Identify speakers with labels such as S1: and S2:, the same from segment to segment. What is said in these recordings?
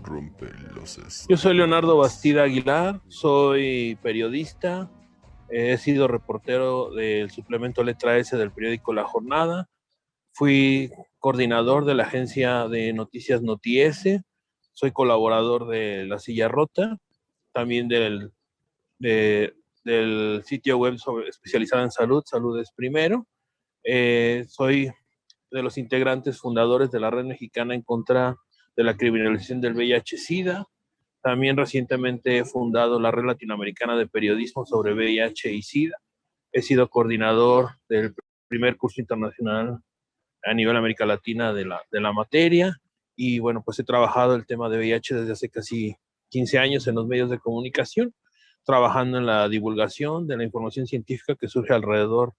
S1: Rompe los esquemas.
S2: Yo soy Leonardo Bastida Aguilar, soy periodista, he sido reportero del suplemento Letra S del periódico La Jornada, fui coordinador de la agencia de noticias Noti-S, soy colaborador de La Silla Rota, también del sitio web especializado en salud, Salud es Primero. Soy de los integrantes fundadores de la Red Mexicana en contra de la criminalización del VIH-Sida. También recientemente he fundado la Red Latinoamericana de Periodismo sobre VIH y SIDA. He sido coordinador del primer curso internacional a nivel América Latina de la materia. Y bueno, pues he trabajado el tema de VIH desde hace casi 15 años en los medios de comunicación, trabajando en la divulgación de la información científica que surge alrededor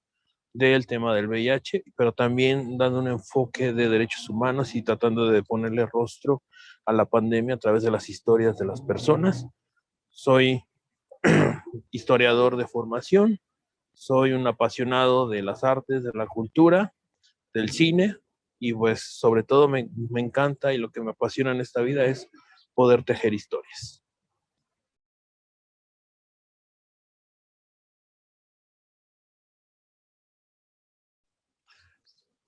S2: del tema del VIH, pero también dando un enfoque de derechos humanos y tratando de ponerle rostro a la pandemia a través de las historias de las personas. Soy historiador de formación, soy un apasionado de las artes, de la cultura, del cine, y pues sobre todo me encanta y lo que me apasiona en esta vida es poder tejer historias.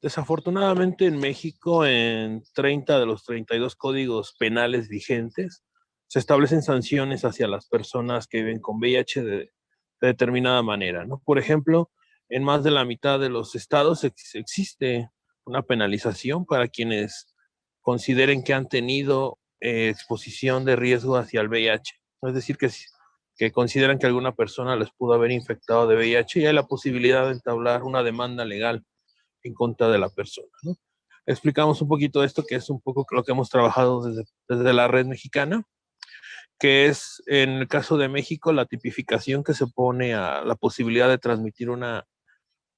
S2: Desafortunadamente en México, en 30 de los 32 códigos penales vigentes, se establecen sanciones hacia las personas que viven con VIH de determinada manera, ¿no? Por ejemplo, en más de la mitad de los estados existe una penalización para quienes consideren que han tenido exposición de riesgo hacia el VIH. Es decir, que consideran que alguna persona les pudo haber infectado de VIH y hay la posibilidad de entablar una demanda legal en contra de la persona, ¿no? Explicamos un poquito esto, que es un poco lo que hemos trabajado desde la red mexicana, que es, en el caso de México, la tipificación que se pone a la posibilidad de transmitir una,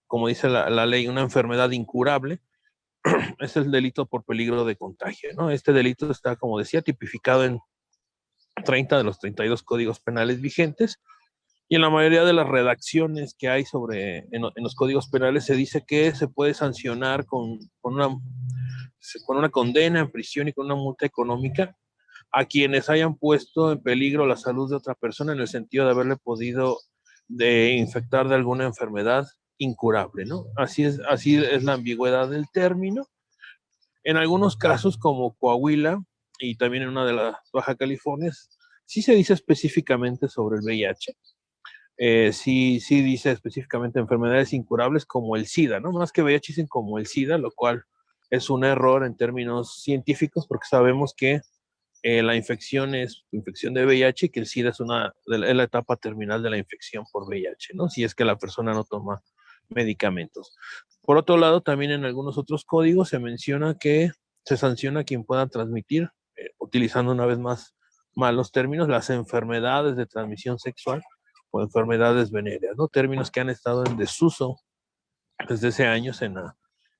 S2: como dice la ley, una enfermedad incurable, es el delito por peligro de contagio, ¿no? Este delito está, como decía, tipificado en 30 de los 32 códigos penales vigentes, y en la mayoría de las redacciones que hay en los códigos penales se dice que se puede sancionar con una condena en prisión y con una multa económica a quienes hayan puesto en peligro la salud de otra persona en el sentido de haberle podido infectar de alguna enfermedad incurable, ¿no? Así es la ambigüedad del término. En algunos casos, como Coahuila y también en una de las Baja California, sí se dice específicamente sobre el VIH. Sí dice específicamente enfermedades incurables como el SIDA, ¿no? Más que VIH dicen como el SIDA, lo cual es un error en términos científicos porque sabemos que la infección es infección de VIH y que el SIDA es la etapa terminal de la infección por VIH, ¿no? Si es que la persona no toma medicamentos. Por otro lado, también en algunos otros códigos se menciona que se sanciona a quien pueda transmitir, utilizando una vez más malos términos, las enfermedades de transmisión sexual o enfermedades venéreas, ¿no? Términos que han estado en desuso desde hace años en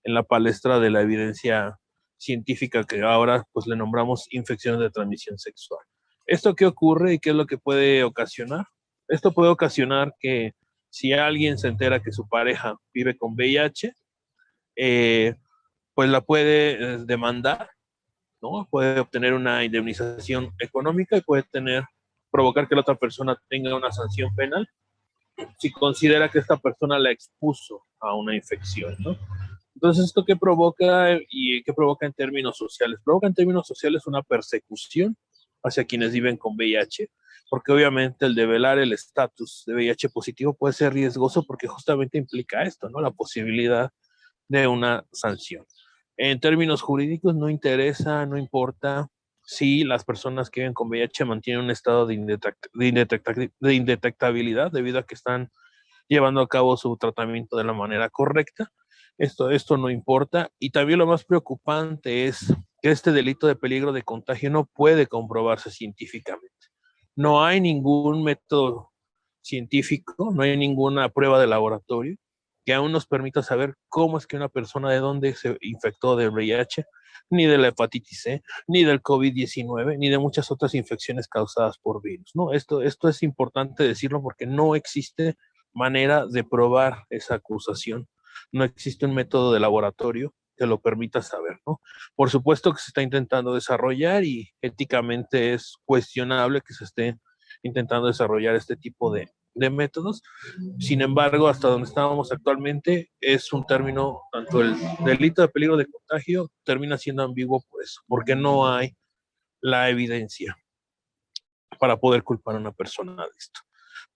S2: la palestra de la evidencia científica, que ahora pues le nombramos infecciones de transmisión sexual. ¿Esto qué ocurre y qué es lo que puede ocasionar? Esto puede ocasionar que si alguien se entera que su pareja vive con VIH, pues la puede demandar, ¿no? Puede obtener una indemnización económica y puede provocar que la otra persona tenga una sanción penal si considera que esta persona la expuso a una infección, ¿no? Entonces, ¿esto qué provoca y qué provoca en términos sociales? Provoca en términos sociales una persecución hacia quienes viven con VIH, porque obviamente el develar el estatus de VIH positivo puede ser riesgoso porque justamente implica esto, ¿no? La posibilidad de una sanción. En términos jurídicos no interesa, no importa si las personas que viven con VIH mantienen un estado de indetectabilidad debido a que están llevando a cabo su tratamiento de la manera correcta. Esto no importa. Y también lo más preocupante es que este delito de peligro de contagio no puede comprobarse científicamente. No hay ningún método científico, no hay ninguna prueba de laboratorio que aún nos permita saber cómo es que una persona de dónde se infectó del VIH, ni de la hepatitis C, ni del COVID-19, ni de muchas otras infecciones causadas por virus, ¿no? Esto es importante decirlo porque no existe manera de probar esa acusación. No existe un método de laboratorio que lo permita saber, ¿no? Por supuesto que se está intentando desarrollar y éticamente es cuestionable que se esté intentando desarrollar este tipo de métodos. Sin embargo, hasta donde estábamos actualmente, es un término, tanto el delito de peligro de contagio termina siendo ambiguo por eso, porque no hay la evidencia para poder culpar a una persona de esto.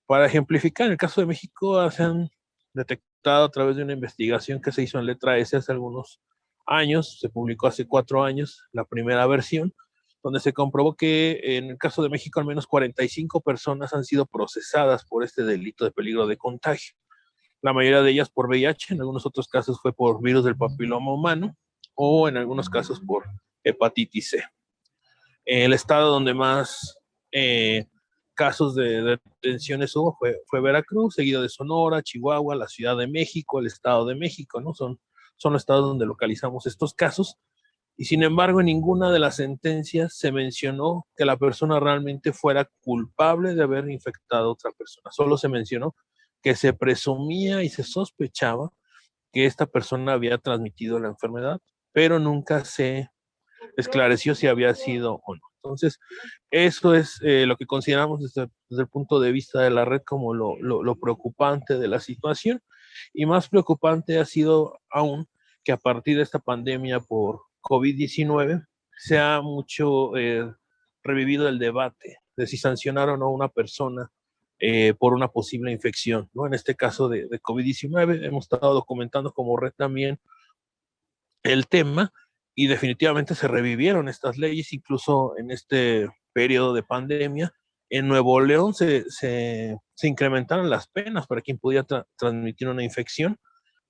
S2: Para ejemplificar, en el caso de México, se han detectado a través de una investigación que se hizo en letra S hace algunos años, se publicó hace 4 años la primera versión, donde se comprobó que en el caso de México al menos 45 personas han sido procesadas por este delito de peligro de contagio. La mayoría de ellas por VIH, en algunos otros casos fue por virus del papiloma humano o en algunos casos por hepatitis C. El estado donde más casos de detenciones hubo fue Veracruz, seguido de Sonora, Chihuahua, la Ciudad de México, el Estado de México, ¿no? Son los estados donde localizamos estos casos. Y sin embargo, en ninguna de las sentencias se mencionó que la persona realmente fuera culpable de haber infectado a otra persona. Solo se mencionó que se presumía y se sospechaba que esta persona había transmitido la enfermedad, pero nunca se esclareció si había sido o no. Entonces, eso es lo que consideramos desde el punto de vista de la red como lo preocupante de la situación. Y más preocupante ha sido aún que a partir de esta pandemia por COVID-19 se ha mucho revivido el debate de si sancionar o no a una persona por una posible infección, ¿no? En este caso de COVID-19 hemos estado documentando como red también el tema y definitivamente se revivieron estas leyes, incluso en este periodo de pandemia. En Nuevo León se incrementaron las penas para quien pudiera transmitir una infección,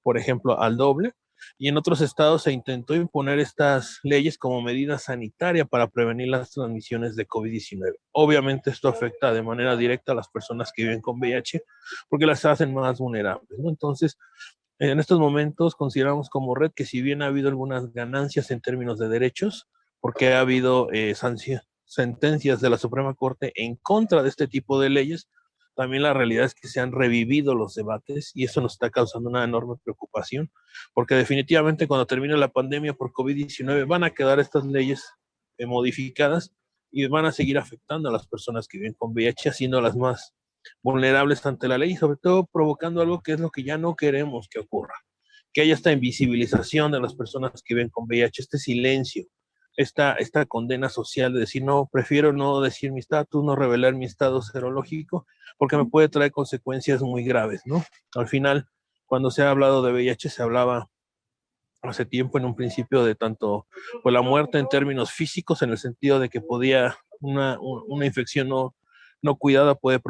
S2: por ejemplo, al doble, y en otros estados se intentó imponer estas leyes como medida sanitaria para prevenir las transmisiones de COVID-19. Obviamente esto afecta de manera directa a las personas que viven con VIH porque las hacen más vulnerables, ¿no? Entonces, en estos momentos consideramos como red que si bien ha habido algunas ganancias en términos de derechos, porque ha habido sentencias de la Suprema Corte en contra de este tipo de leyes, también la realidad es que se han revivido los debates y eso nos está causando una enorme preocupación, porque definitivamente cuando termine la pandemia por COVID-19 van a quedar estas leyes modificadas y van a seguir afectando a las personas que viven con VIH, haciéndolas más vulnerables ante la ley y sobre todo provocando algo que es lo que ya no queremos que ocurra, que haya esta invisibilización de las personas que viven con VIH, este silencio, esta condena social de decir, no, prefiero no decir mi estatus, no revelar mi estado serológico, porque me puede traer consecuencias muy graves, ¿no? Al final, cuando se ha hablado de VIH, se hablaba hace tiempo en un principio de tanto pues, la muerte en términos físicos, en el sentido de que podía una infección no cuidada puede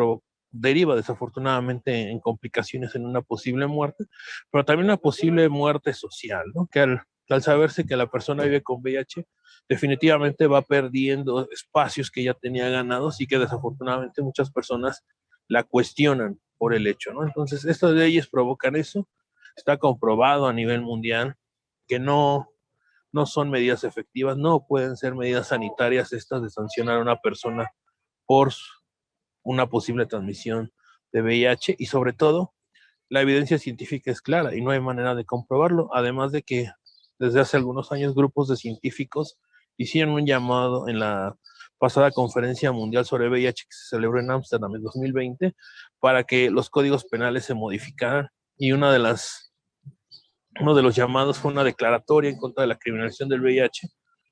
S2: deriva desafortunadamente en complicaciones en una posible muerte, pero también una posible muerte social, ¿no? Que al saberse que la persona vive con VIH, definitivamente va perdiendo espacios que ya tenía ganados y que desafortunadamente muchas personas la cuestionan por el hecho, ¿no? Entonces, estas leyes provocan eso, está comprobado a nivel mundial que no son medidas efectivas, no pueden ser medidas sanitarias estas de sancionar a una persona por una posible transmisión de VIH y sobre todo la evidencia científica es clara y no hay manera de comprobarlo, además de que desde hace algunos años grupos de científicos hicieron un llamado en la pasada conferencia mundial sobre VIH que se celebró en Ámsterdam en 2020 para que los códigos penales se modificaran y uno de los llamados fue una declaratoria en contra de la criminalización del VIH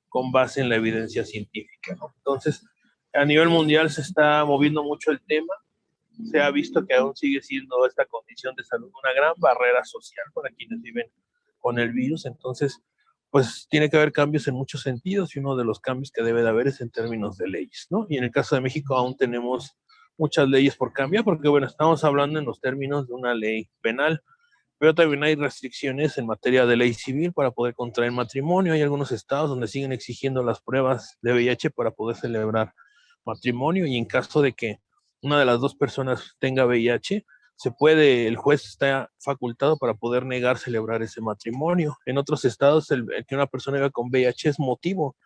S2: con base en la evidencia científica, ¿no? Entonces, a nivel mundial se está moviendo mucho el tema, se ha visto que aún sigue siendo esta condición de salud una gran barrera social para quienes viven con el virus, entonces, pues tiene que haber cambios en muchos sentidos y uno de los cambios que debe de haber es en términos de leyes, ¿no? Y en el caso de México aún tenemos muchas leyes por cambiar, porque bueno, estamos hablando en los términos de una ley penal, pero también hay restricciones en materia de ley civil para poder contraer matrimonio. Hay algunos estados donde siguen exigiendo las pruebas de VIH para poder celebrar matrimonio y en caso de que una de las dos personas tenga VIH, el juez está facultado para poder negar celebrar ese matrimonio. En otros estados, el que una persona viva con VIH es motivo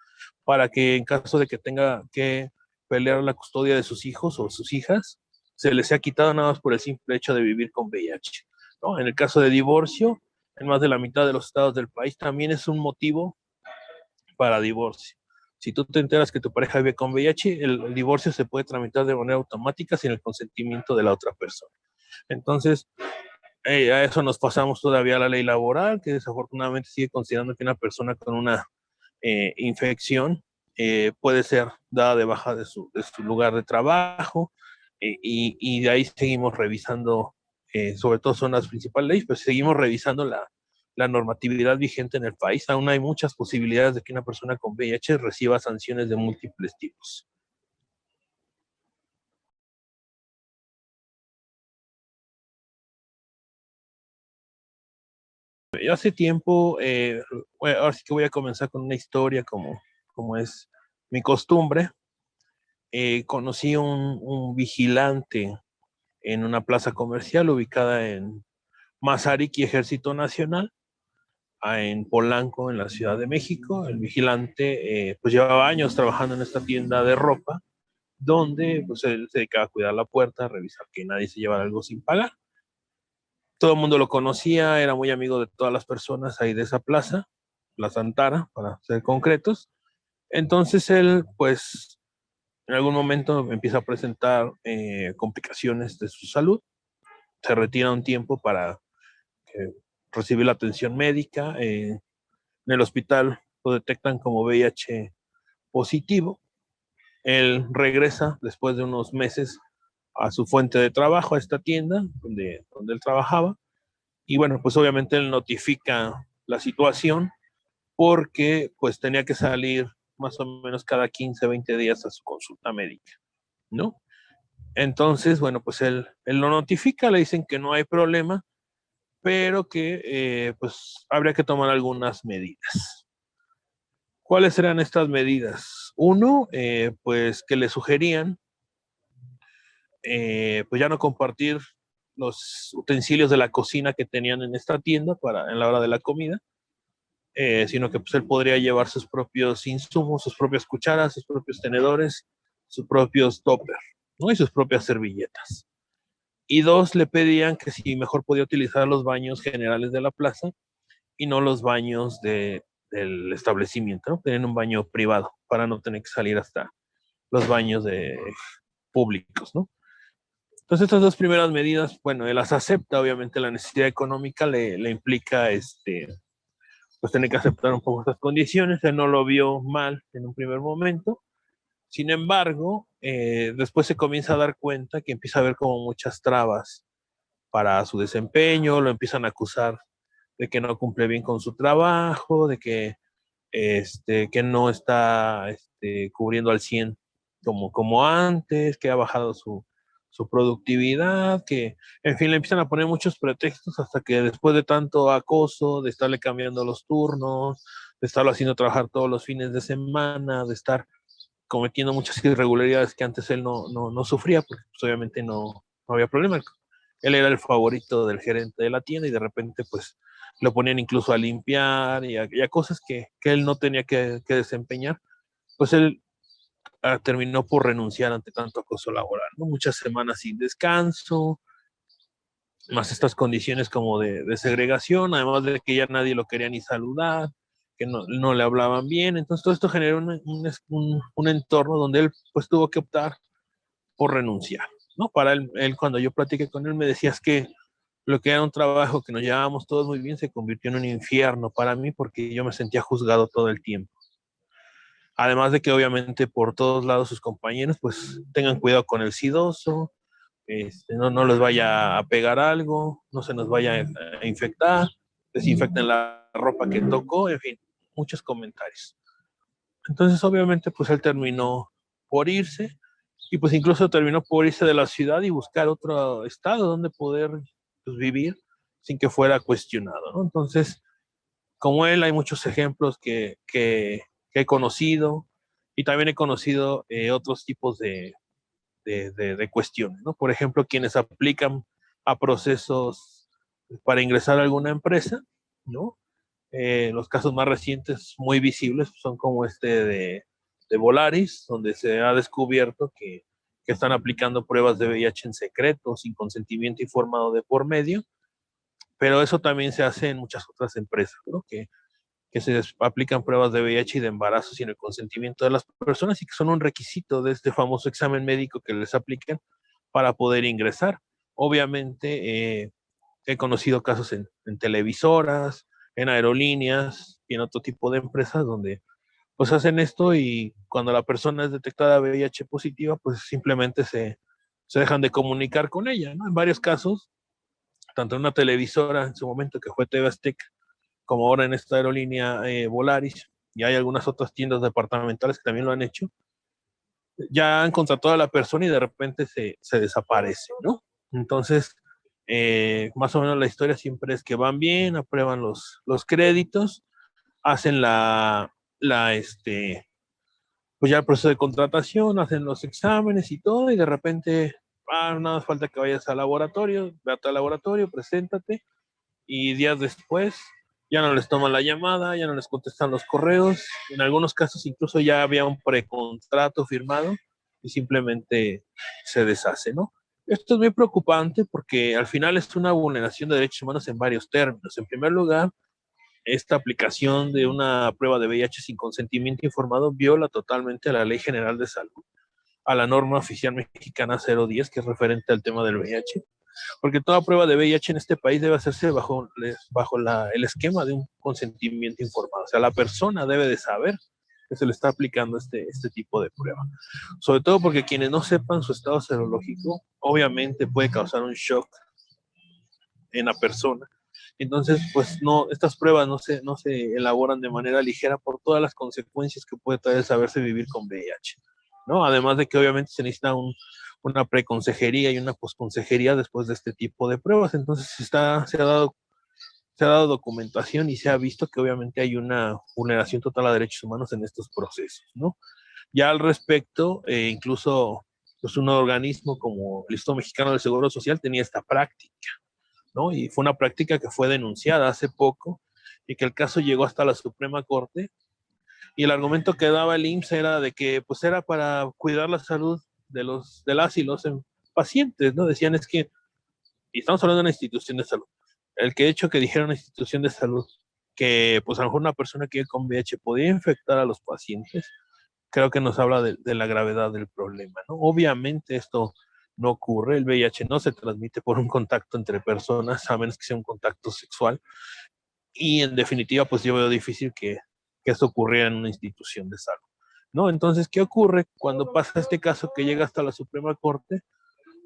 S2: para que en caso de que tenga que pelear la custodia de sus hijos o sus hijas, se les sea quitado nada más por el simple hecho de vivir con VIH, ¿no? En el caso de divorcio, en más de la mitad de los estados del país, también es un motivo para divorcio. Si tú te enteras que tu pareja vive con VIH, el divorcio se puede tramitar de manera automática sin el consentimiento de la otra persona. Entonces, a eso nos pasamos todavía a la ley laboral, que desafortunadamente sigue considerando que una persona con una infección puede ser dada de baja de su lugar de trabajo, y de ahí seguimos revisando, sobre todo son las principales leyes, pero seguimos revisando la normatividad vigente en el país. Aún hay muchas posibilidades de que una persona con VIH reciba sanciones de múltiples tipos. Yo hace tiempo, bueno, ahora sí que voy a comenzar con una historia como es mi costumbre. Conocí un vigilante en una plaza comercial ubicada en Mazarik y Ejército Nacional, en Polanco, en la Ciudad de México. El vigilante pues llevaba años trabajando en esta tienda de ropa, donde pues él se dedicaba a cuidar la puerta, a revisar que nadie se llevara algo sin pagar. Todo el mundo lo conocía, era muy amigo de todas las personas ahí de esa plaza, Plaza Antara, para ser concretos. Entonces él, pues, en algún momento empieza a presentar complicaciones de su salud, se retira un tiempo para recibir la atención médica. En el hospital lo detectan como VIH positivo. Él regresa después de unos meses a su fuente de trabajo, a esta tienda donde él trabajaba. Y bueno, pues obviamente él notifica la situación porque pues tenía que salir más o menos cada 15, 20 días a su consulta médica, ¿no? Entonces, bueno, pues él lo notifica, le dicen que no hay problema, pero que pues habría que tomar algunas medidas. ¿Cuáles eran estas medidas? Uno, pues que le sugerían pues ya no compartir los utensilios de la cocina que tenían en esta tienda en la hora de la comida, sino que pues él podría llevar sus propios insumos, sus propias cucharas, sus propios tenedores, sus propios toppers, ¿no? Y sus propias servilletas. Y dos, le pedían que si mejor podía utilizar los baños generales de la plaza y no los baños del establecimiento, ¿no? Tenían un baño privado para no tener que salir hasta los baños públicos, ¿no? Entonces estas dos primeras medidas, bueno, él las acepta. Obviamente la necesidad económica le implica pues tener que aceptar un poco estas condiciones. Él no lo vio mal en un primer momento. Sin embargo, después se comienza a dar cuenta que empieza a haber como muchas trabas para su desempeño, lo empiezan a acusar de que no cumple bien con su trabajo, de que no está cubriendo al 100 como antes, que ha bajado su productividad, que en fin le empiezan a poner muchos pretextos hasta que después de tanto acoso, de estarle cambiando los turnos, de estarlo haciendo trabajar todos los fines de semana, de estar cometiendo muchas irregularidades que antes él no sufría, porque pues, obviamente no había problema. Él era el favorito del gerente de la tienda y de repente pues lo ponían incluso a limpiar y a cosas que él no tenía que desempeñar. Pues él terminó por renunciar ante tanto acoso laboral, ¿no? Muchas semanas sin descanso, más estas condiciones como de segregación, además de que ya nadie lo quería ni saludar, que no le hablaban bien. Entonces todo esto generó un entorno donde él pues tuvo que optar por renunciar, ¿no? Para él, cuando yo platiqué con él, me decías que lo que era un trabajo que nos llevábamos todos muy bien se convirtió en un infierno para mí porque yo me sentía juzgado todo el tiempo. Además de que obviamente por todos lados sus compañeros pues tengan cuidado con el sidoso, no les vaya a pegar algo, no se nos vaya a infectar, desinfecten la ropa que tocó, en fin, muchos comentarios. Entonces obviamente pues él terminó por irse y pues incluso terminó por irse de la ciudad y buscar otro estado donde poder pues, vivir sin que fuera cuestionado, ¿no? Entonces, como él, hay muchos ejemplos que he conocido y también he conocido otros tipos de cuestiones, ¿no? Por ejemplo, quienes aplican a procesos para ingresar a alguna empresa, ¿no? Los casos más recientes, muy visibles, son como de Volaris, donde se ha descubierto que están aplicando pruebas de VIH en secreto, sin consentimiento informado de por medio, pero eso también se hace en muchas otras empresas, ¿no? Que se aplican pruebas de VIH y de embarazo sin el consentimiento de las personas y que son un requisito de este famoso examen médico que les apliquen para poder ingresar. Obviamente, he conocido casos en televisoras, en aerolíneas y en otro tipo de empresas donde pues hacen esto y cuando la persona es detectada VIH positiva, pues simplemente se dejan de comunicar con ella, ¿no? En varios casos, tanto en una televisora en su momento que fue TV Azteca, como ahora en esta aerolínea Volaris, y hay algunas otras tiendas departamentales que también lo han hecho, ya han contratado a la persona y de repente se desaparece, ¿no? Entonces, más o menos la historia siempre es que van bien, aprueban los créditos, hacen pues ya el proceso de contratación, hacen los exámenes y todo, y de repente, nada más falta que vayas al laboratorio, vete al laboratorio, preséntate, y días después ya no les toman la llamada, ya no les contestan los correos, en algunos casos incluso ya había un precontrato firmado y simplemente se deshace, ¿no? Esto es muy preocupante porque al final es una vulneración de derechos humanos en varios términos. En primer lugar, esta aplicación de una prueba de VIH sin consentimiento informado viola totalmente la Ley General de Salud, a la norma oficial mexicana 010, que es referente al tema del VIH, porque toda prueba de VIH en este país debe hacerse bajo el esquema de un consentimiento informado. O sea, la persona debe de saber que se le está aplicando este tipo de prueba. Sobre todo porque quienes no sepan su estado serológico, obviamente puede causar un shock en la persona. Entonces, pues no, estas pruebas no se elaboran de manera ligera por todas las consecuencias que puede traer saberse vivir con VIH, ¿no? Además de que obviamente se necesita una preconsejería y una posconsejería después de este tipo de pruebas. Entonces se ha dado documentación y se ha visto que obviamente hay una vulneración total a derechos humanos en estos procesos, ¿no? Ya al respecto, incluso pues un organismo como el Instituto Mexicano del Seguro Social tenía esta práctica, ¿no? Y fue una práctica que fue denunciada hace poco y que el caso llegó hasta la Suprema Corte y el argumento que daba el IMSS era de que pues era para cuidar la salud de las y los pacientes, ¿no? Decían es que, y estamos hablando de una institución de salud, el que hecho que dijera una institución de salud que pues a lo mejor una persona que vive con VIH podía infectar a los pacientes, creo que nos habla de la gravedad del problema, ¿no? Obviamente esto no ocurre, el VIH no se transmite por un contacto entre personas, a menos que sea un contacto sexual, y en definitiva, pues yo veo difícil que esto ocurriera en una institución de salud, ¿no? Entonces, ¿qué ocurre cuando pasa este caso que llega hasta la Suprema Corte?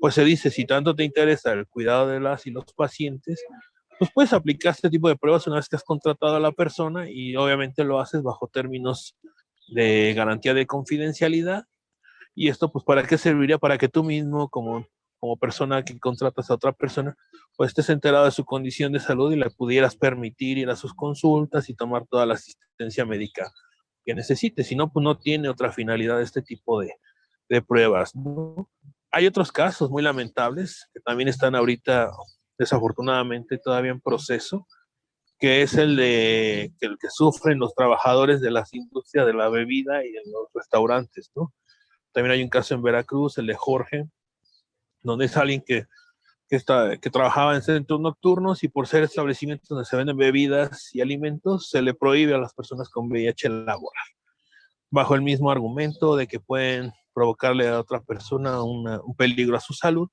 S2: Pues se dice, si tanto te interesa el cuidado de las y los pacientes, pues puedes aplicar este tipo de pruebas una vez que has contratado a la persona y obviamente lo haces bajo términos de garantía de confidencialidad. Y esto, pues, ¿para qué serviría? Para que tú mismo, como persona que contratas a otra persona, pues estés enterado de su condición de salud y le pudieras permitir ir a sus consultas y tomar toda la asistencia médica que necesite. Si no, pues no tiene otra finalidad este tipo de pruebas, ¿no? Hay otros casos muy lamentables que también están ahorita, desafortunadamente, todavía en proceso, que es el que sufren los trabajadores de las industrias de la bebida y de los restaurantes, ¿no? También hay un caso en Veracruz, el de Jorge, donde es alguien que trabajaba en centros nocturnos y por ser establecimientos donde se venden bebidas y alimentos, se le prohíbe a las personas con VIH laborar, bajo el mismo argumento de que pueden provocarle a otra persona un peligro a su salud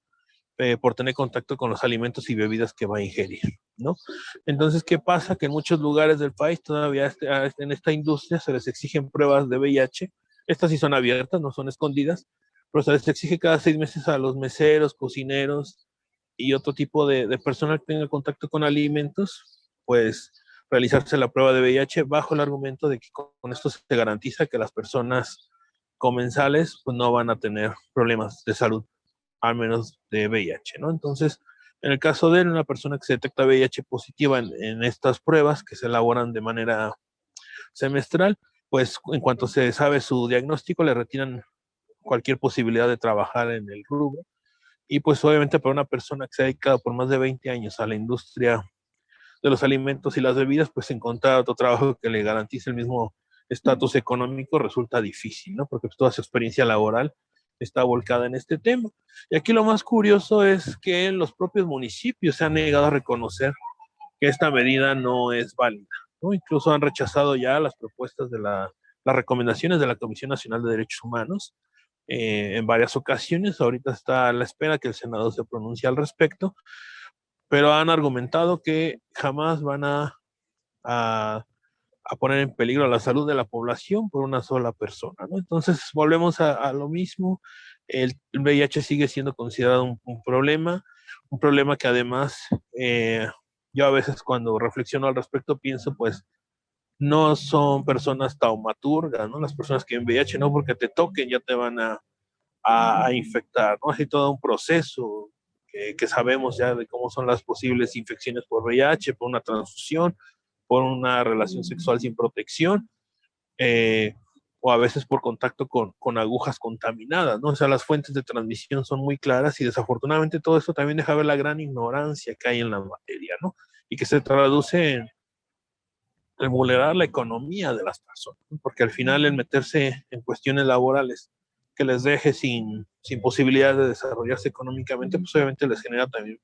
S2: por tener contacto con los alimentos y bebidas que va a ingerir, ¿no? Entonces, ¿qué pasa? Que en muchos lugares del país todavía en esta industria se les exigen pruebas de VIH. Estas sí son abiertas, no son escondidas, pero se les exige cada 6 meses a los meseros, cocineros y otro tipo de personal que tenga contacto con alimentos, pues realizarse la prueba de VIH bajo el argumento de que con esto se garantiza que las personas comensales pues, no van a tener problemas de salud, al menos de VIH, ¿no? Entonces, en el caso de él, una persona que se detecta VIH positiva en estas pruebas que se elaboran de manera semestral, pues en cuanto se sabe su diagnóstico, le retiran cualquier posibilidad de trabajar en el rubro. Y pues obviamente para una persona que se ha dedicado por más de 20 años a la industria de los alimentos y las bebidas, pues encontrar otro trabajo que le garantice el mismo estatus económico resulta difícil, ¿no? Porque pues, toda su experiencia laboral está volcada en este tema. Y aquí lo más curioso es que los propios municipios se han negado a reconocer que esta medida no es válida, ¿no? Incluso han rechazado ya las propuestas de las recomendaciones de la Comisión Nacional de Derechos Humanos en varias ocasiones. Ahorita está a la espera que el Senado se pronuncie al respecto, pero han argumentado que jamás van a poner en peligro la salud de la población por una sola persona, ¿no? Entonces volvemos a lo mismo. El VIH sigue siendo considerado un problema que además yo a veces cuando reflexiono al respecto pienso, pues, no son personas taumaturgas, ¿no? Las personas que tienen VIH no porque te toquen ya te van a infectar, ¿no? Hay todo un proceso que sabemos ya de cómo son las posibles infecciones por VIH, por una transfusión, por una relación sexual sin protección, eh, o a veces por contacto con agujas contaminadas, ¿no? O sea, las fuentes de transmisión son muy claras y desafortunadamente todo esto también deja ver la gran ignorancia que hay en la materia, ¿no? Y que se traduce en vulnerar la economía de las personas, ¿no? Porque al final el meterse en cuestiones laborales que les deje sin posibilidad de desarrollarse económicamente, pues obviamente les genera también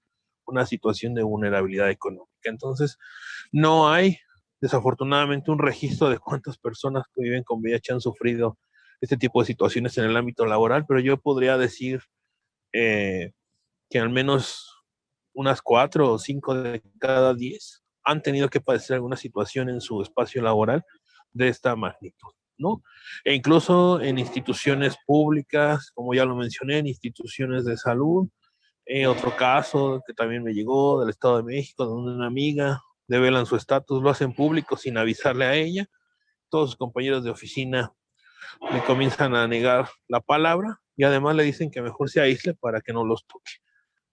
S2: una situación de vulnerabilidad económica. Entonces, no hay, desafortunadamente, un registro de cuántas personas que viven con VIH han sufrido este tipo de situaciones en el ámbito laboral, pero yo podría decir eh, que al menos unas 4 o 5 de cada 10 han tenido que padecer alguna situación en su espacio laboral de esta magnitud, ¿no? E incluso en instituciones públicas, como ya lo mencioné, en instituciones de salud. Otro caso que también me llegó del Estado de México, donde una amiga develan su estatus, lo hacen público sin avisarle a ella. Todos sus compañeros de oficina le comienzan a negar la palabra y además le dicen que mejor se aísle para que no los toque,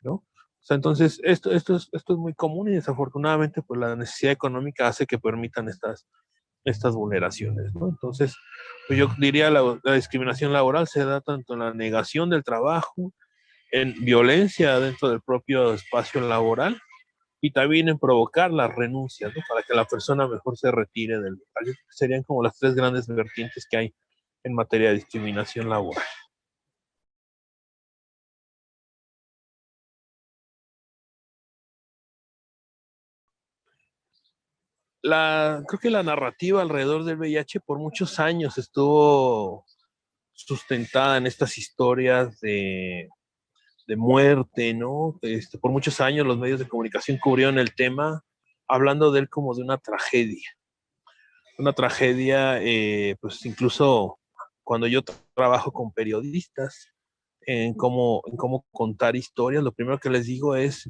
S2: ¿no? O sea, entonces esto es muy común y desafortunadamente pues la necesidad económica hace que permitan estas vulneraciones, ¿no? Entonces, pues yo diría la discriminación laboral se da tanto en la negación del trabajo, en violencia dentro del propio espacio laboral y también en provocar las renuncias, ¿no? Para que la persona mejor se retire del local. Serían como las tres grandes vertientes que hay en materia de discriminación laboral. Creo que la narrativa alrededor del VIH por muchos años estuvo sustentada en estas historias de muerte, ¿no? Por muchos años los medios de comunicación cubrieron el tema hablando de él como de una tragedia, pues incluso cuando yo trabajo con periodistas en cómo contar historias, lo primero que les digo es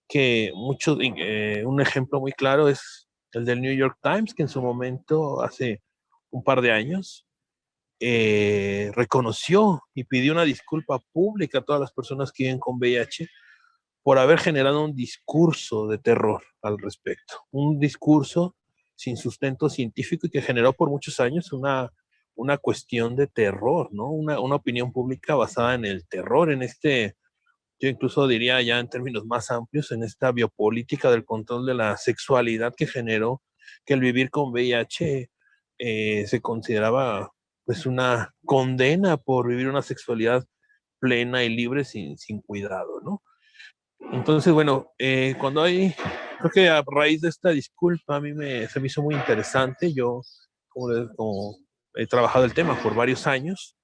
S2: que un ejemplo muy claro es el del New York Times, que en su momento, hace un par de años, reconoció y pidió una disculpa pública a todas las personas que viven con VIH por haber generado un discurso de terror al respecto, un discurso sin sustento científico y que generó por muchos años una cuestión de terror, ¿no? Una opinión pública basada en el terror, yo incluso diría ya en términos más amplios, en esta biopolítica del control de la sexualidad que generó que el vivir con VIH se consideraba pues una condena por vivir una sexualidad plena y libre sin cuidado, ¿no? Entonces, bueno, creo que a raíz de esta disculpa se me hizo muy interesante. Yo, como he trabajado el tema por varios años,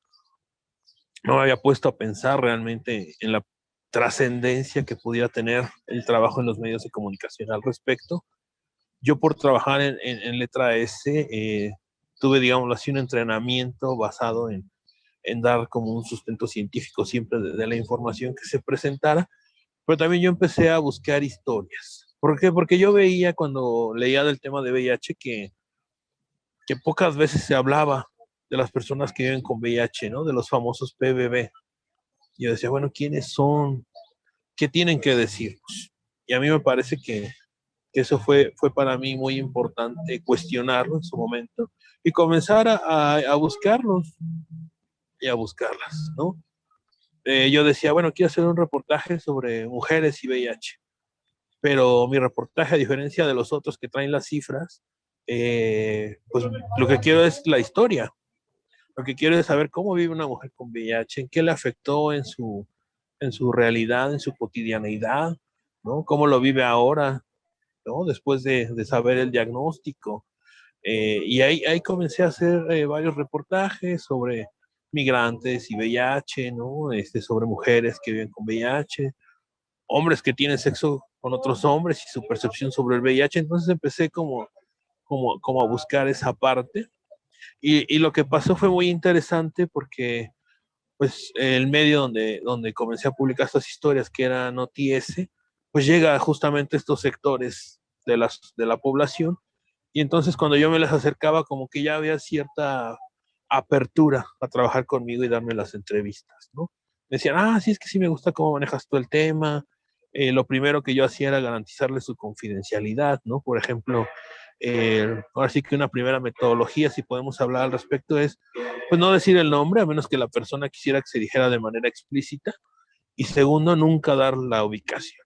S2: no me había puesto a pensar realmente en la trascendencia que pudiera tener el trabajo en los medios de comunicación al respecto. Yo por trabajar en Letra S, tuve, digamos así, un entrenamiento basado en dar como un sustento científico siempre de la información que se presentara, pero también yo empecé a buscar historias. ¿Por qué? Porque yo veía cuando leía del tema de VIH que pocas veces se hablaba de las personas que viven con VIH, ¿no? De los famosos PBB. Yo decía, bueno, ¿quiénes son? ¿Qué tienen que decirnos? Y a mí me parece que eso fue para mí muy importante cuestionarlo en su momento y comenzar a buscarlos y a buscarlas, ¿no? Yo decía, bueno, quiero hacer un reportaje sobre mujeres y VIH, pero mi reportaje, a diferencia de los otros que traen las cifras, pues lo que quiero es la historia. Lo que quiero es saber cómo vive una mujer con VIH, en qué le afectó en su realidad, en su cotidianeidad, ¿no? Cómo lo vive ahora, ¿no? Después de saber el diagnóstico. Y ahí comencé a hacer varios reportajes sobre migrantes y VIH, ¿no? Sobre mujeres que viven con VIH, hombres que tienen sexo con otros hombres y su percepción sobre el VIH. Entonces empecé como a buscar esa parte. Y lo que pasó fue muy interesante porque pues el medio donde comencé a publicar estas historias, que era Noti-S, pues llega justamente a estos sectores de la población. Y entonces cuando yo me les acercaba, como que ya había cierta apertura a trabajar conmigo y darme las entrevistas, ¿no? Me decían, sí, es que sí me gusta cómo manejas tú el tema. Lo primero que yo hacía era garantizarle su confidencialidad, ¿no? Por ejemplo, ahora sí que una primera metodología, si podemos hablar al respecto, es pues no decir el nombre, a menos que la persona quisiera que se dijera de manera explícita. Y segundo, nunca dar la ubicación.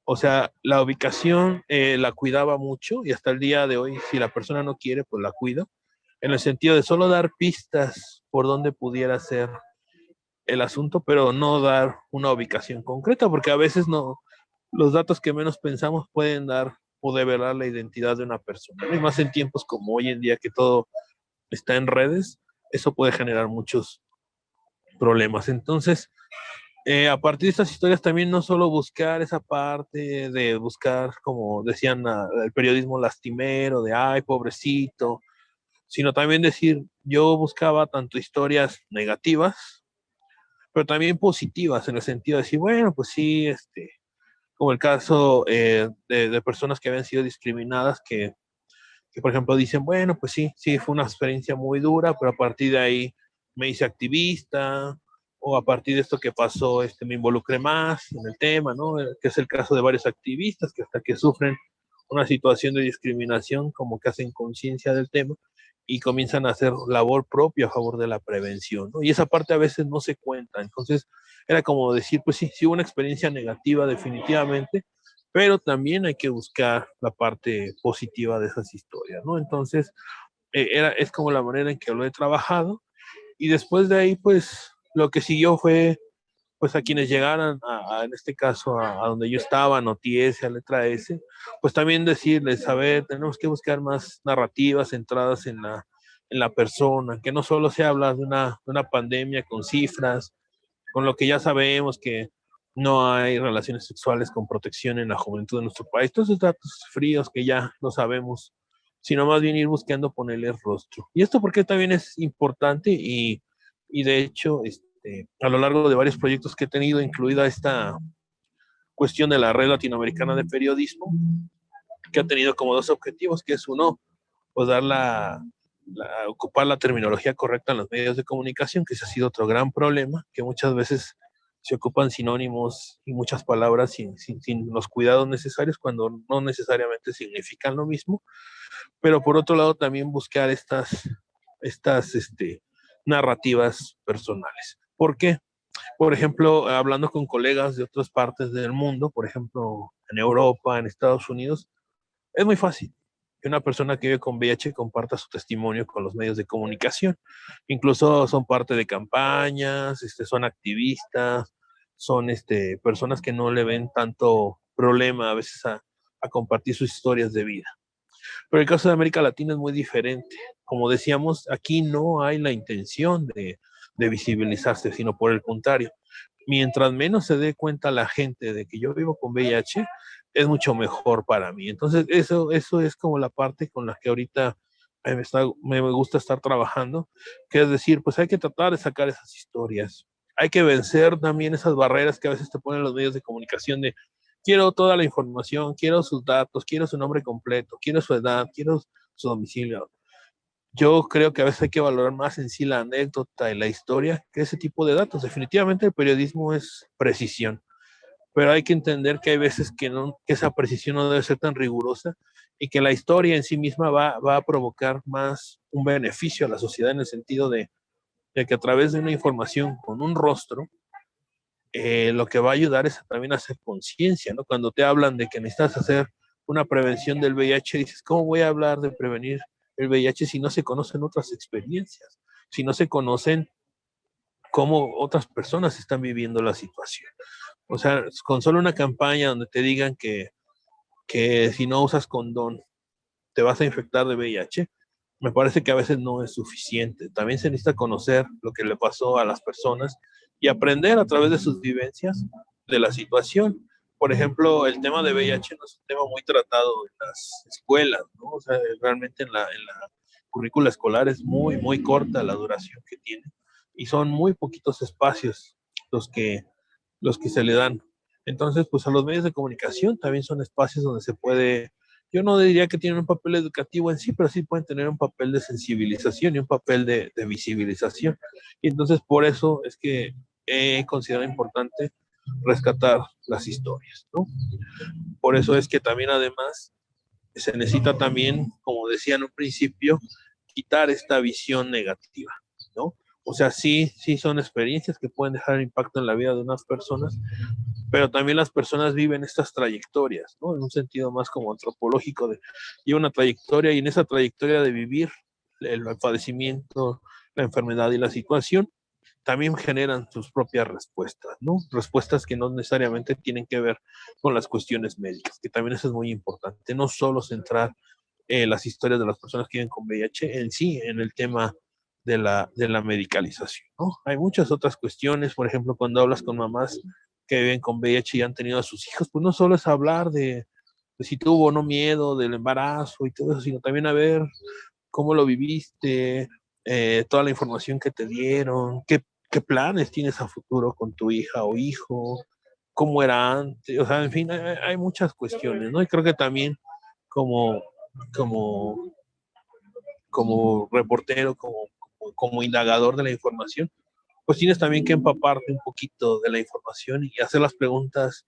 S2: O sea, la ubicación la cuidaba mucho y hasta el día de hoy, si la persona no quiere, pues la cuido, en el sentido de solo dar pistas por donde pudiera ser el asunto, pero no dar una ubicación concreta, porque a veces no, los datos que menos pensamos pueden dar o develar la identidad de una persona. Y más en tiempos como hoy en día que todo está en redes, eso puede generar muchos problemas. Entonces, a partir de estas historias también no solo buscar esa parte de buscar, como decían, el periodismo lastimero, de ay, pobrecito, sino también decir, yo buscaba tanto historias negativas, pero también positivas, en el sentido de decir, bueno, pues sí, como el caso de personas que habían sido discriminadas, que por ejemplo dicen, bueno, pues sí, sí, fue una experiencia muy dura, pero a partir de ahí me hice activista, o a partir de esto que pasó, me involucré más en el tema, ¿no? Que es el caso de varios activistas que hasta que sufren una situación de discriminación, como que hacen conciencia del tema y comienzan a hacer labor propia a favor de la prevención, ¿no? Y esa parte a veces no se cuenta. Entonces, era como decir, pues sí, sí hubo una experiencia negativa definitivamente, pero también hay que buscar la parte positiva de esas historias, ¿no? Entonces, es como la manera en que lo he trabajado y después de ahí, pues, lo que siguió fue, pues, a quienes llegaran, en este caso, a donde yo estaba, Noti-S, a Letra S, pues también decirles, a ver, tenemos que buscar más narrativas centradas en la persona, que no solo se habla de una pandemia con cifras, con lo que ya sabemos que no hay relaciones sexuales con protección en la juventud de nuestro país, todos esos datos fríos que ya lo sabemos, sino más bien ir buscando ponerle rostro. Y esto porque también es importante y de hecho, a lo largo de varios proyectos que he tenido, incluida esta cuestión de la Red Latinoamericana de Periodismo, que ha tenido como dos objetivos, que es uno, pues dar ocupar la terminología correcta en los medios de comunicación, que ese ha sido otro gran problema, que muchas veces se ocupan sinónimos y muchas palabras sin los cuidados necesarios cuando no necesariamente significan lo mismo, pero por otro lado también buscar estas narrativas personales. ¿Por qué? Por ejemplo, hablando con colegas de otras partes del mundo, por ejemplo, en Europa, en Estados Unidos, es muy fácil que una persona que vive con VIH comparta su testimonio con los medios de comunicación. Incluso son parte de campañas, son activistas, son personas que no le ven tanto problema a veces a compartir sus historias de vida. Pero el caso de América Latina es muy diferente. Como decíamos, aquí no hay la intención de visibilizarse, sino por el contrario. Mientras menos se dé cuenta la gente de que yo vivo con VIH, es mucho mejor para mí. Entonces, eso es como la parte con la que ahorita me gusta estar trabajando, que es decir, pues hay que tratar de sacar esas historias. Hay que vencer también esas barreras que a veces te ponen los medios de comunicación de quiero toda la información, quiero sus datos, quiero su nombre completo, quiero su edad, quiero su domicilio. Yo creo que a veces hay que valorar más en sí la anécdota y la historia que ese tipo de datos. Definitivamente el periodismo es precisión, pero hay que entender que hay veces que, no, que esa precisión no debe ser tan rigurosa y que la historia en sí misma va a provocar más un beneficio a la sociedad en el sentido de que a través de una información con un rostro, lo que va a ayudar es también a hacer conciencia, ¿no? Cuando te hablan de que necesitas hacer una prevención del VIH, dices, ¿cómo voy a hablar de prevenir el VIH si no se conocen otras experiencias? Si no se conocen cómo otras personas están viviendo la situación. O sea, con solo una campaña donde te digan que que si no usas condón te vas a infectar de VIH, me parece que a veces no es suficiente. También se necesita conocer lo que le pasó a las personas y aprender a través de sus vivencias de la situación. Por ejemplo, el tema de VIH no es un tema muy tratado en las escuelas, ¿no? O sea, realmente en la currícula escolar es muy corta la duración que tiene y son muy poquitos espacios los que, los que se le dan. Entonces, pues a los medios de comunicación también son espacios donde se puede, yo no diría que tienen un papel educativo en sí, pero sí pueden tener un papel de sensibilización y un papel de visibilización. Y entonces por eso es que he considerado importante rescatar las historias, ¿no? Por eso es que también además se necesita también, como decía en un principio, quitar esta visión negativa, ¿no? O sea, sí son experiencias que pueden dejar impacto en la vida de unas personas, pero también las personas viven estas trayectorias, ¿no? En un sentido más como antropológico, de lleva una trayectoria y en esa trayectoria de vivir el padecimiento, la enfermedad y la situación, también generan sus propias respuestas, ¿no? Respuestas que no necesariamente tienen que ver con las cuestiones médicas, que también eso es muy importante, no solo centrar las historias de las personas que viven con VIH en sí, en el tema de la medicalización, ¿no? Hay muchas otras cuestiones, por ejemplo, cuando hablas con mamás que viven con VIH y han tenido a sus hijos, pues no solo es hablar de si tuvo o no miedo del embarazo y todo eso, sino también a ver cómo lo viviste, toda la información que te dieron, qué planes tienes a futuro con tu hija o hijo, cómo era antes, o sea, en fin, hay muchas cuestiones, ¿no? Y creo que también como, como, como reportero, como indagador de la información, pues tienes también que empaparte un poquito de la información y hacer las preguntas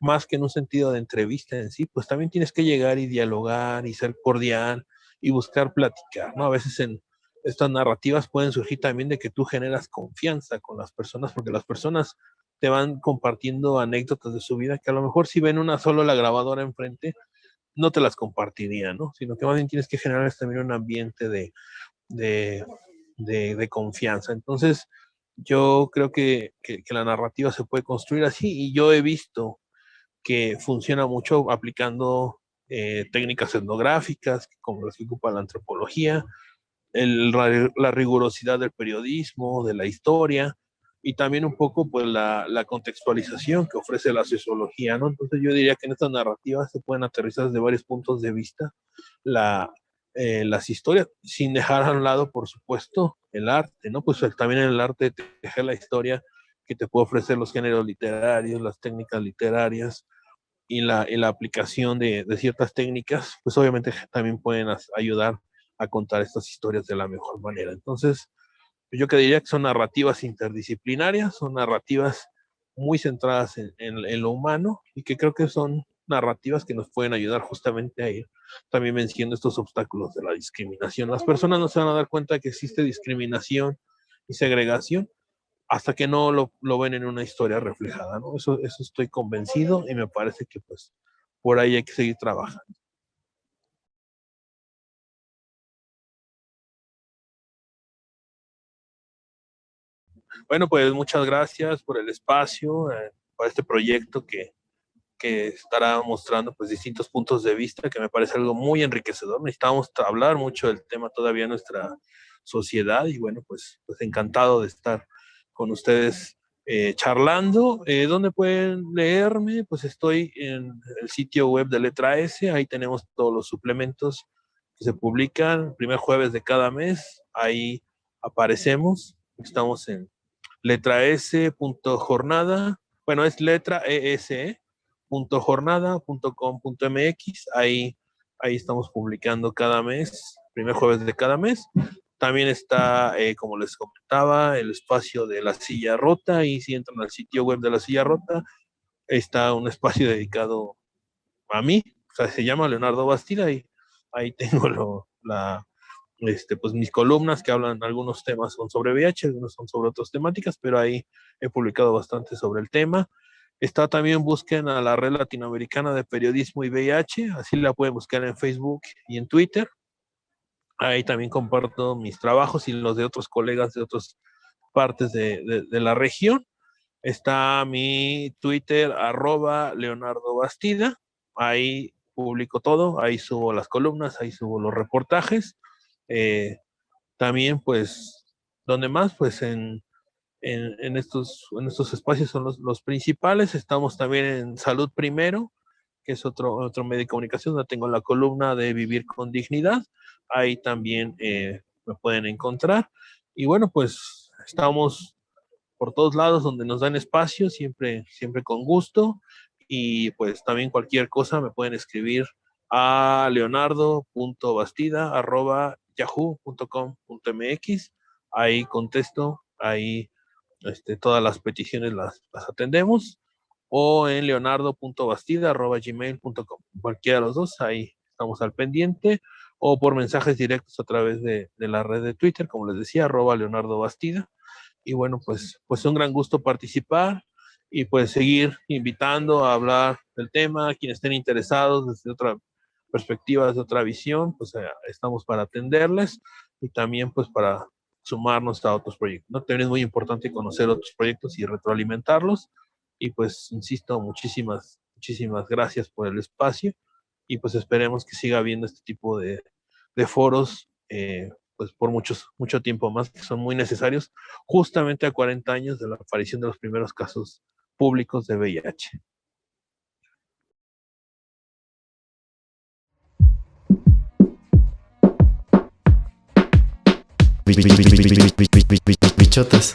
S2: más que en un sentido de entrevista en sí, pues también tienes que llegar y dialogar y ser cordial y buscar platicar, ¿no? A veces en estas narrativas pueden surgir también de que tú generas confianza con las personas, porque las personas te van compartiendo anécdotas de su vida que a lo mejor si ven una solo la grabadora enfrente, no te las compartirían, ¿no? Sino que más bien tienes que generar también un ambiente de, de confianza. Entonces, yo creo que la narrativa se puede construir así y yo he visto que funciona mucho aplicando técnicas etnográficas, como las que ocupa la antropología, la rigurosidad del periodismo, de la historia, y también un poco pues la contextualización que ofrece la sociología, ¿no? Entonces yo diría que en estas narrativas se pueden aterrizar desde varios puntos de vista la, las historias, sin dejar a un lado, por supuesto, el arte, ¿no? Pues también el arte de tejer la historia que te puede ofrecer los géneros literarios, las técnicas literarias, y la aplicación de ciertas técnicas, pues obviamente también pueden ayudar a contar estas historias de la mejor manera. Entonces, yo que diría que son narrativas interdisciplinarias, son narrativas muy centradas en lo humano y que creo que son narrativas que nos pueden ayudar justamente a ir también venciendo estos obstáculos de la discriminación. Las personas no se van a dar cuenta que existe discriminación y segregación hasta que no lo ven en una historia reflejada, ¿no? Eso estoy convencido y me parece que pues por ahí hay que seguir trabajando. Bueno, pues muchas gracias por el espacio, por este proyecto que estará mostrando pues distintos puntos de vista, que me parece algo muy enriquecedor. Necesitamos hablar mucho del tema todavía en nuestra sociedad y bueno, pues encantado de estar con ustedes charlando. ¿Dónde pueden leerme? Pues estoy en el sitio web de Letra S, ahí tenemos todos los suplementos que se publican el primer jueves de cada mes, ahí aparecemos, estamos en letraS.jornada, bueno, es letra ESE.jornada.com.mx, ahí estamos publicando cada mes, primer jueves de cada mes. También está, como les comentaba, el espacio de la silla rota, y si entran al sitio web de la silla rota, está un espacio dedicado a mí, o sea, se llama Leonardo Bastida, y ahí tengo pues mis columnas que hablan, algunos temas son sobre VIH, algunos son sobre otras temáticas, pero ahí he publicado bastante sobre el tema. Está también, busquen a la Red Latinoamericana de Periodismo y VIH, así la pueden buscar en Facebook y en Twitter. Ahí también comparto mis trabajos y los de otros colegas de otras partes de la región. Está mi Twitter, @Leonardo Bastida. Ahí publico todo, ahí subo las columnas, ahí subo los reportajes. También, pues, donde más, pues en estos espacios son los principales. Estamos también en Salud Primero, que es otro medio de comunicación, donde tengo la columna de Vivir con Dignidad. Ahí también me pueden encontrar. Y bueno, pues estamos por todos lados donde nos dan espacio, siempre con gusto. Y pues también cualquier cosa me pueden escribir a leonardo.bastida@yahoo.com.mx. Ahí contesto, ahí todas las peticiones las atendemos, o en leonardo.bastida@gmail.com. Cualquiera de los dos, ahí estamos al pendiente, o por mensajes directos a través de la red de Twitter, como les decía, @leonardobastida. Y bueno, pues un gran gusto participar y pues seguir invitando a hablar del tema. Quienes estén interesados desde otra perspectiva, desde otra visión, pues estamos para atenderles, y también pues para sumarnos a otros proyectos, ¿no? También es muy importante conocer otros proyectos y retroalimentarlos. Y pues, insisto, muchísimas gracias por el espacio, y pues esperemos que siga habiendo este tipo de foros, pues por mucho tiempo más, que son muy necesarios, justamente a 40 años de la aparición de los primeros casos públicos de VIH.
S3: Bichotas.